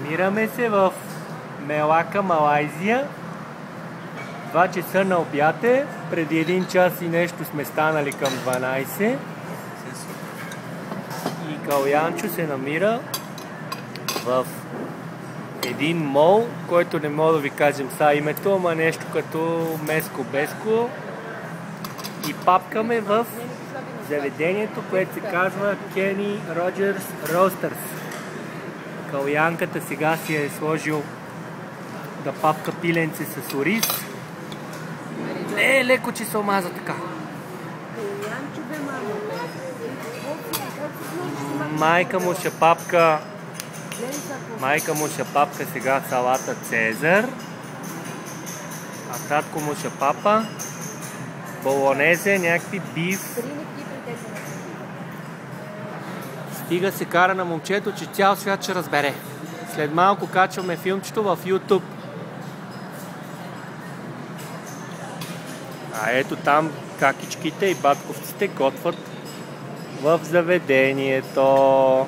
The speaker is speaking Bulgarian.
Намираме се в Мелака, Малайзия. 2 часа на обяд е. Преди 1 час и нещо сме станали към 12. И Калянчо се намира в един мол, който не мога да ви кажем сега името, ама нещо като Меско-Беско. И папкаме в заведението, което се казва Kenny Rogers Roasters. Калянката сега си е сложил да папка пиленце с ориз. Леко, че се омаза така. Майка му ще папка сега салата Цезар. А татко му ще папа болонезе, някакви биф. Стига се кара на момчето, че цял свят ще разбере. След малко качваме филмчето в YouTube. А ето там какичките и батковците готвят в заведението.